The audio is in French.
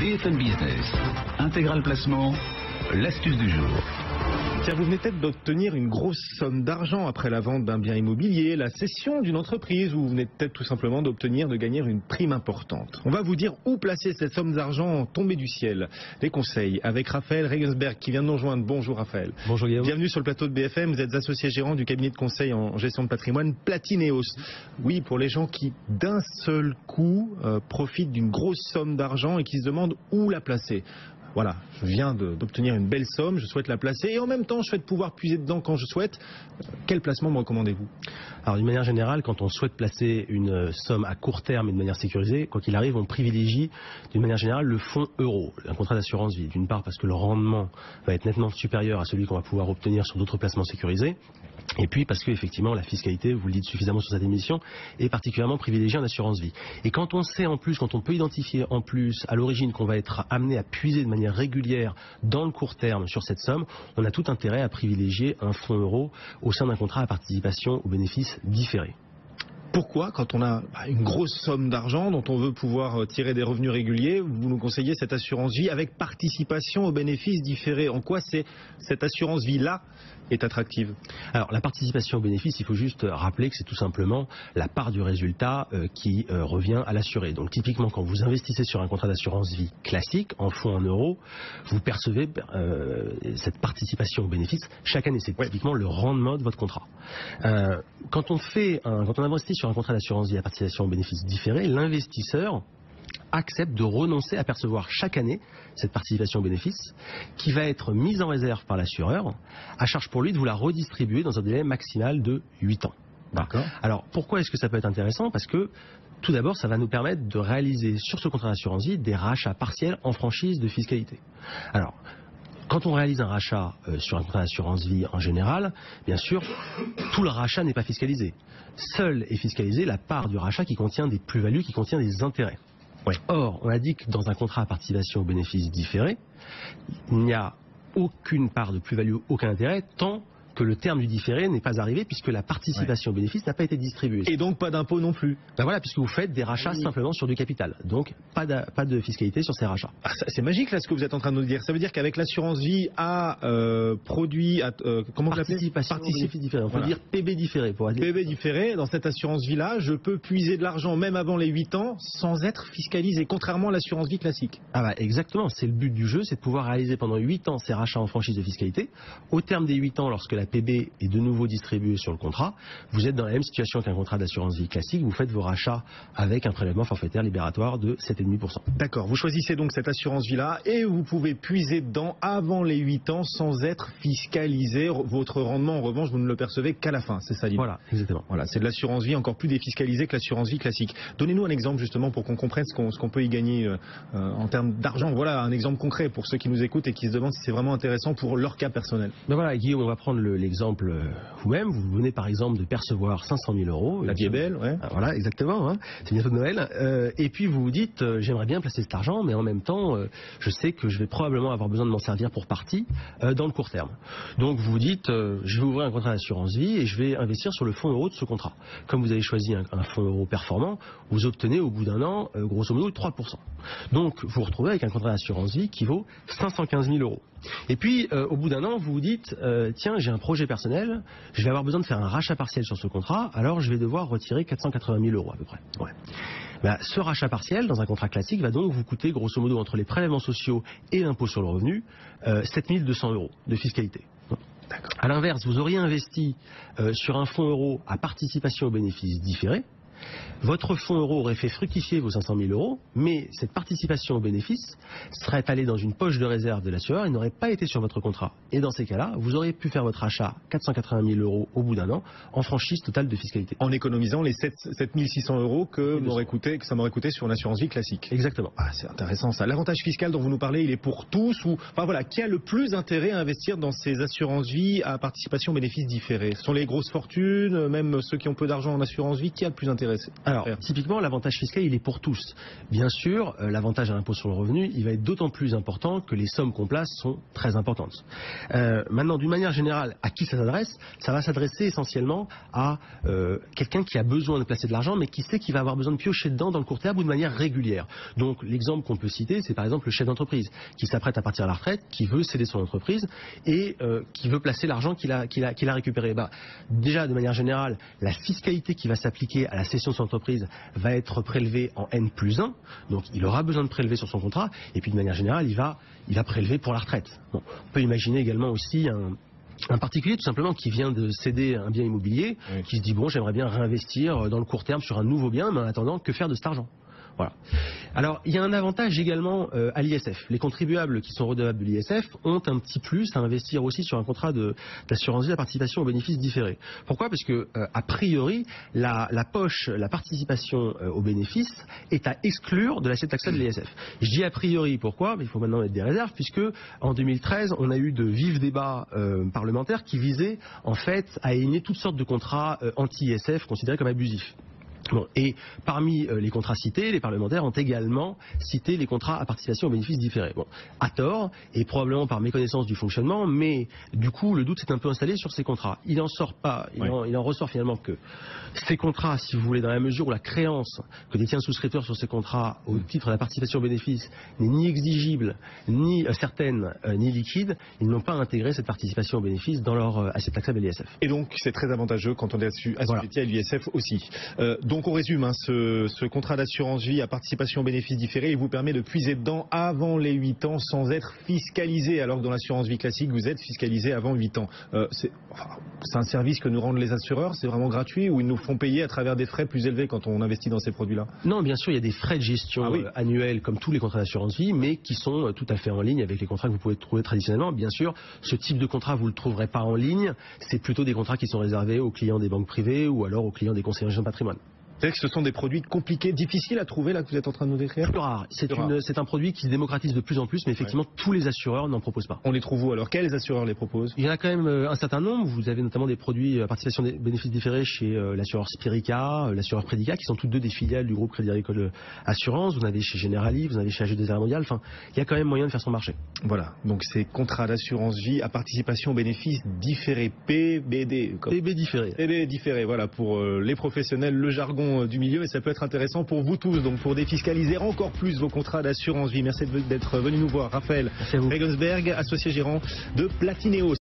BFM Business, Intégral Placement, l'astuce du jour. Tiens, vous venez peut-être d'obtenir une grosse somme d'argent après la vente d'un bien immobilier, la cession d'une entreprise, ou vous venez peut-être tout simplement de gagner une prime importante. On va vous dire où placer cette somme d'argent tombée du ciel. Des conseils avec Raphaël Regensberg qui vient de nous rejoindre. Bonjour Raphaël. Bonjour Guillaume. Bienvenue sur le plateau de BFM. Vous êtes associé gérant du cabinet de conseil en gestion de patrimoine Platineos. Oui, pour les gens qui d'un seul coup profitent d'une grosse somme d'argent et qui se demandent où la placer. Voilà, je viens d'obtenir une belle somme, je souhaite la placer et en même temps je souhaite pouvoir puiser dedans quand je souhaite. Quel placement me recommandez-vous? Alors d'une manière générale, quand on souhaite placer une somme à court terme et de manière sécurisée, quoi qu'il arrive, on privilégie d'une manière générale le fonds euro, un contrat d'assurance vie. D'une part parce que le rendement va être nettement supérieur à celui qu'on va pouvoir obtenir sur d'autres placements sécurisés. Et puis parce que effectivement la fiscalité, vous le dites suffisamment sur cette émission, est particulièrement privilégiée en assurance vie. Et quand on sait en plus, quand on peut identifier en plus à l'origine qu'on va être amené à puiser de manière régulière dans le court terme sur cette somme, on a tout intérêt à privilégier un fonds euro au sein d'un contrat à participation aux bénéfices différés. Pourquoi, quand on a une grosse somme d'argent dont on veut pouvoir tirer des revenus réguliers, vous nous conseillez cette assurance vie avec participation aux bénéfices différés? En quoi cette assurance vie-là est attractive? Alors la participation aux bénéfices, il faut juste rappeler que c'est tout simplement la part du résultat qui revient à l'assuré. Donc typiquement quand vous investissez sur un contrat d'assurance vie classique en fonds en euros, vous percevez cette participation aux bénéfices chaque année. C'est typiquement le rendement de votre contrat. Quand on investit sur un contrat d'assurance vie à participation aux bénéfices différés, l'investisseur accepte de renoncer à percevoir chaque année cette participation aux bénéfices qui va être mise en réserve par l'assureur, à charge pour lui de vous la redistribuer dans un délai maximal de 8 ans. D'accord. Alors pourquoi est-ce que ça peut être intéressant? Parce que tout d'abord ça va nous permettre de réaliser sur ce contrat d'assurance vie des rachats partiels en franchise de fiscalité. Alors quand on réalise un rachat sur un contrat d'assurance vie en général, bien sûr, tout le rachat n'est pas fiscalisé. Seule est fiscalisée la part du rachat qui contient des plus-values, qui contient des intérêts. Ouais. Or, on a dit que dans un contrat à participation aux bénéfices différés, il n'y a aucune part de plus-value, aucun intérêt, tant que le terme du différé n'est pas arrivé puisque la participation aux bénéfices n'a pas été distribuée. Et donc pas d'impôt non plus. Ben voilà, puisque vous faites des rachats simplement sur du capital. Donc pas de fiscalité sur ces rachats. Ah, c'est magique là ce que vous êtes en train de nous dire. Ça veut dire qu'avec l'assurance vie à produit, comment vous l'appelez? Participation aux bénéfices différés. On peut dire PB différé. PB différé, dans cette assurance vie là, je peux puiser de l'argent même avant les 8 ans sans être fiscalisé, contrairement à l'assurance vie classique. Ah bah exactement, c'est le but du jeu, c'est de pouvoir réaliser pendant 8 ans ces rachats en franchise de fiscalité. Au terme des 8 ans, lorsque la PB est de nouveau distribuée sur le contrat, vous êtes dans la même situation qu'un contrat d'assurance vie classique, vous faites vos rachats avec un prélèvement forfaitaire libératoire de 7,5%. D'accord, vous choisissez donc cette assurance vie-là et vous pouvez puiser dedans avant les 8 ans sans être fiscalisé. Votre rendement, en revanche, vous ne le percevez qu'à la fin, c'est ça l'idée? Voilà, exactement. Voilà, c'est de l'assurance vie encore plus défiscalisée que l'assurance vie classique. Donnez-nous un exemple justement pour qu'on comprenne ce qu'on peut y gagner en termes d'argent. Voilà, un exemple concret pour ceux qui nous écoutent et qui se demandent si c'est vraiment intéressant pour leur cas personnel. Ben voilà, Guillaume, on va prendre l'exemple vous-même. Vous venez par exemple de percevoir 500 000 euros. La vie est belle, ouais. Voilà, exactement. Hein. C'est bientôt de Noël. Et puis vous vous dites, j'aimerais bien placer cet argent, mais en même temps, je sais que je vais probablement avoir besoin de m'en servir pour partie dans le court terme. Donc vous vous dites, je vais ouvrir un contrat d'assurance vie et je vais investir sur le fonds euro de ce contrat. Comme vous avez choisi un fonds euro performant, vous obtenez au bout d'un an, grosso modo, 3%. Donc vous vous retrouvez avec un contrat d'assurance vie qui vaut 515 000 euros. Et puis, au bout d'un an, vous vous dites, tiens, j'ai un projet personnel, je vais avoir besoin de faire un rachat partiel sur ce contrat, alors je vais devoir retirer 480 000 euros à peu près. Ouais. Ben, ce rachat partiel, dans un contrat classique, va donc vous coûter, grosso modo, entre les prélèvements sociaux et l'impôt sur le revenu, 7 200 euros de fiscalité. A l'inverse, vous auriez investi sur un fonds euro à participation aux bénéfices différés. Votre fonds euro aurait fait fructifier vos 500 000 euros, mais cette participation aux bénéfices serait allée dans une poche de réserve de l'assureur et n'aurait pas été sur votre contrat. Et dans ces cas-là, vous auriez pu faire votre achat 480 000 euros au bout d'un an en franchise totale de fiscalité. En économisant les 7 600 euros que ça m'aurait coûté sur une assurance vie classique. Exactement. Ah, c'est intéressant ça. L'avantage fiscal dont vous nous parlez, il est pour tous ou, enfin voilà, qui a le plus intérêt à investir dans ces assurances vie à participation aux bénéfices différés? Ce sont les grosses fortunes, même ceux qui ont peu d'argent en assurance vie, qui a le plus intérêt? intéressé. Alors, typiquement, l'avantage fiscal, il est pour tous. Bien sûr, l'avantage à l'impôt sur le revenu, il va être d'autant plus important que les sommes qu'on place sont très importantes. Maintenant, d'une manière générale, à qui ça s'adresse? Ça va s'adresser essentiellement à quelqu'un qui a besoin de placer de l'argent, mais qui sait qu'il va avoir besoin de piocher dedans dans le court terme ou de manière régulière. Donc, l'exemple qu'on peut citer, c'est par exemple le chef d'entreprise qui s'apprête à partir à la retraite, qui veut céder son entreprise et qui veut placer l'argent qu'il a récupéré. Déjà, de manière générale, la fiscalité qui va s'appliquer à la cession de son entreprise va être prélevée en N+1, donc il aura besoin de prélever sur son contrat, et puis de manière générale, il va prélever pour la retraite. Bon, on peut imaginer également aussi un particulier tout simplement qui vient de céder un bien immobilier, oui, qui se dit bon, j'aimerais bien réinvestir dans le court terme sur un nouveau bien, mais en attendant, que faire de cet argent? Voilà. Alors, il y a un avantage également à l'ISF. Les contribuables qui sont redevables de l'ISF ont un petit plus à investir aussi sur un contrat d'assurance vie à participation aux bénéfices différés. Pourquoi? Parce que, a priori, la participation aux bénéfices est à exclure de l'assiette taxable de l'ISF. Je dis a priori, pourquoi? Mais il faut maintenant mettre des réserves, puisque en 2013, on a eu de vifs débats parlementaires qui visaient en fait à éliminer toutes sortes de contrats anti-ISF considérés comme abusifs. Bon, et parmi les contrats cités, les parlementaires ont également cité les contrats à participation aux bénéfices différés. Bon, à tort, et probablement par méconnaissance du fonctionnement, mais du coup, le doute s'est un peu installé sur ces contrats. Il en ressort finalement que ces contrats, si vous voulez, dans la mesure où la créance que détient le souscripteur sur ces contrats au titre de la participation aux bénéfices n'est ni exigible, ni certaine, ni liquide, ils n'ont pas intégré cette participation aux bénéfices dans leur assiette taxable à l'ISF. Et donc, c'est très avantageux quand on est assujetti à l'ISF aussi. Donc on résume, ce contrat d'assurance vie à participation aux bénéfices différés, il vous permet de puiser dedans avant les 8 ans sans être fiscalisé, alors que dans l'assurance vie classique, vous êtes fiscalisé avant 8 ans. C'est un service que nous rendent les assureurs, c'est vraiment gratuit ou ils nous font payer à travers des frais plus élevés quand on investit dans ces produits-là? Non, bien sûr, il y a des frais de gestion annuels comme tous les contrats d'assurance vie, mais qui sont tout à fait en ligne avec les contrats que vous pouvez trouver traditionnellement. Bien sûr, ce type de contrat, vous ne le trouverez pas en ligne, c'est plutôt des contrats qui sont réservés aux clients des banques privées ou alors aux clients des conseillers en gestion de patrimoine. C'est-à-dire que ce sont des produits compliqués, difficiles à trouver, là, que vous êtes en train de nous décrire? Plus rare. C'est un produit qui se démocratise de plus en plus, mais effectivement, tous les assureurs n'en proposent pas. On les trouve où alors? Quels assureurs les proposent? Il y en a quand même un certain nombre. Vous avez notamment des produits à participation des bénéfices différés chez l'assureur Spirica, l'assureur Predica, qui sont toutes deux des filiales du groupe Crédit Agricole Assurance. Vous en avez chez Generali, vous en avez chez AG2R Mondial. Enfin, il y a quand même moyen de faire son marché. Voilà. Donc, c'est contrat d'assurance vie à participation aux bénéfices différés. PBD. PB différé. PB différé, voilà, pour les professionnels, le jargon du milieu, et ça peut être intéressant pour vous tous, donc pour défiscaliser encore plus vos contrats d'assurance vie. Merci d'être venu nous voir, Raphaël Regensberg, associé gérant de Platineos.